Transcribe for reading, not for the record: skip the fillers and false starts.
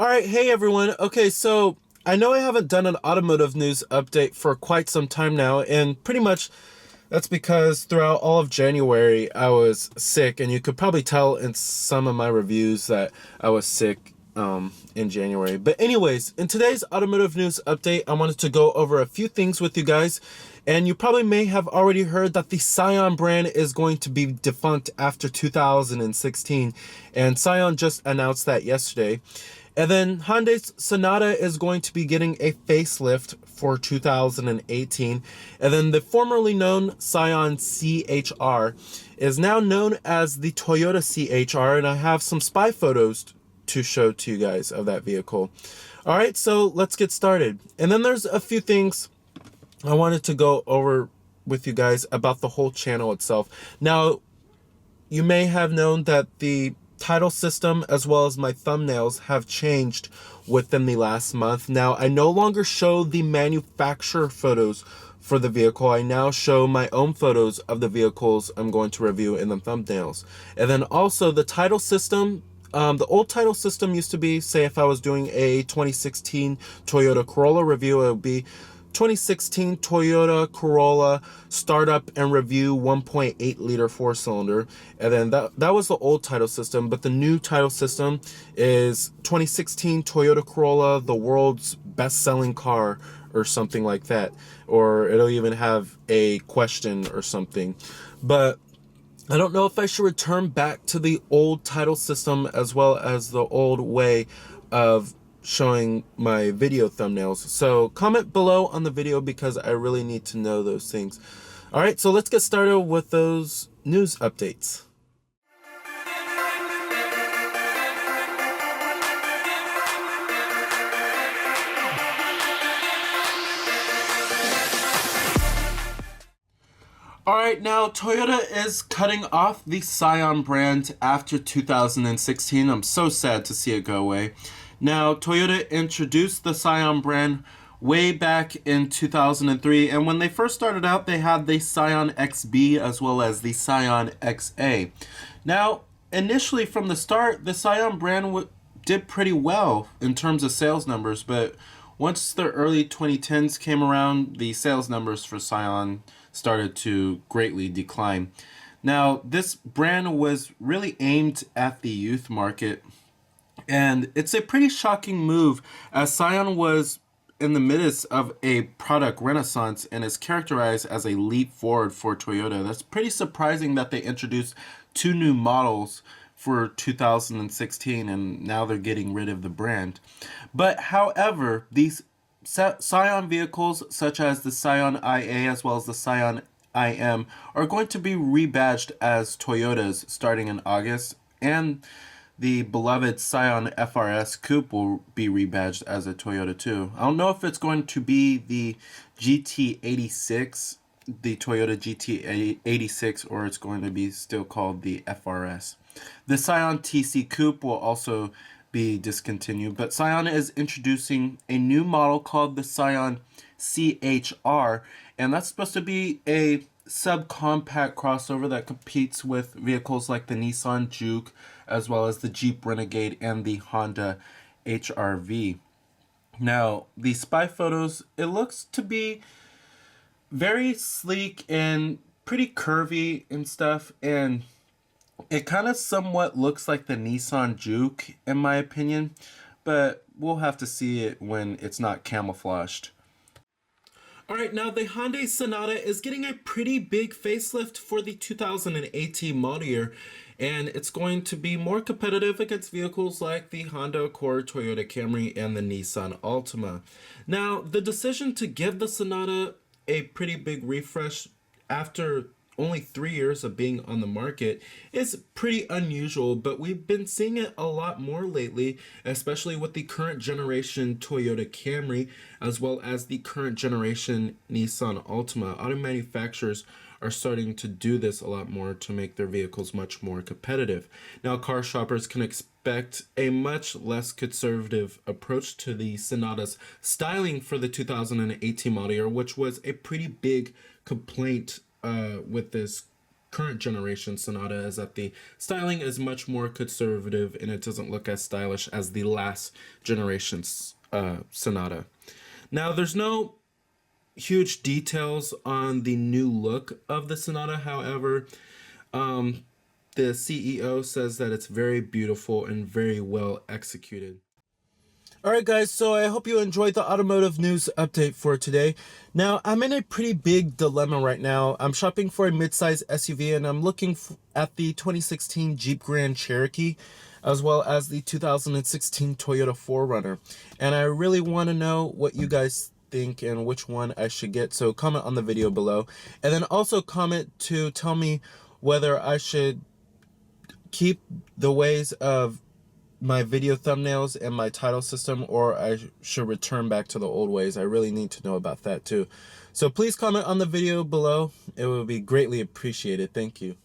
All right, hey everyone. Okay, so I know I haven't done an automotive news update for quite some time now, and pretty much that's because throughout all of January I was sick, and you could probably tell in some of my reviews that I was sick in January. But anyways, in today's automotive news update, I wanted to go over a few things with you guys. And you probably may have already heard that the Scion brand is going to be defunct after 2016. And Scion just announced that yesterday. And then Hyundai's Sonata is going to be getting a facelift for 2018. And then the formerly known Scion CHR is now known as the Toyota CHR. And I have some spy photos to show to you guys of that vehicle. All right, so let's get started. And then there's a few things I wanted to go over with you guys about the whole channel itself. Now, you may have known that the title system as well as my thumbnails have changed within the last month. Now, I no longer show the manufacturer photos for the vehicle. I now show my own photos of the vehicles I'm going to review in the thumbnails. And then also the title system, the old title system used to be, say if I was doing a 2016 Toyota Corolla review, it would be 2016 Toyota Corolla Startup and Review 1.8 liter 4-cylinder. And then that was the old title system, but the new title system is 2016 Toyota Corolla, the world's best-selling car, or something like that. Or it'll even have a question or something. But I don't know if I should return back to the old title system as well as the old way of showing my video thumbnails. So comment below on the video because I really need to know those things. All right, so let's get started with those news updates. Alright, now Toyota is cutting off the Scion brand after 2016. I'm so sad to see it go away. Now, Toyota introduced the Scion brand way back in 2003, and when they first started out, they had the Scion XB as well as the Scion XA. Now, initially from the start, the Scion brand did pretty well in terms of sales numbers, but once the early 2010s came around, the sales numbers for Scion started to greatly decline. Now, this brand was really aimed at the youth market, and it's a pretty shocking move as Scion was in the midst of a product renaissance and is characterized as a leap forward for Toyota. That's pretty surprising that they introduced two new models for 2016 and now they're getting rid of the brand. But however, these Scion vehicles such as the Scion IA as well as the Scion IM are going to be rebadged as Toyotas starting in August, and the beloved Scion FRS Coupe will be rebadged as a Toyota too. I don't know if it's going to be the GT86, the Toyota GT86, or it's going to be still called the FRS. The Scion TC Coupe will also be discontinued, but Scion is introducing a new model called the Scion CHR, and that's supposed to be a subcompact crossover that competes with vehicles like the Nissan Juke as well as the Jeep Renegade and the Honda HR-V. Now, the spy photos, it looks to be very sleek and pretty curvy and stuff, and it kind of somewhat looks like the Nissan Juke in my opinion, but we'll have to see it when it's not camouflaged. Alright, now the Hyundai Sonata is getting a pretty big facelift for the 2018 model year, and it's going to be more competitive against vehicles like the Honda Accord, Toyota Camry, and the Nissan Altima. Now, the decision to give the Sonata a pretty big refresh after only 3 years of being on the market is pretty unusual, but we've been seeing it a lot more lately, especially with the current generation Toyota Camry as well as the current generation Nissan Altima. Auto manufacturers are starting to do this a lot more to make their vehicles much more competitive. Now, car shoppers can expect a much less conservative approach to the Sonata's styling for the 2018 model year, which was a pretty big complaint with this current generation Sonata is that the styling is much more conservative and it doesn't look as stylish as the last generation's Sonata. Now, there's no huge details on the new look of the Sonata. However, the CEO says that it's very beautiful and very well executed. Alright guys, so I hope you enjoyed the automotive news update for today. Now, I'm in a pretty big dilemma right now. I'm shopping for a midsize SUV and I'm looking at the 2016 Jeep Grand Cherokee as well as the 2016 Toyota 4Runner. And I really want to know what you guys think and which one I should get, so comment on the video below. And then also comment to tell me whether I should keep the ways of my video thumbnails and my title system, or I should return back to the old ways. I really need to know about that too. So please comment on the video below. It would be greatly appreciated. Thank you.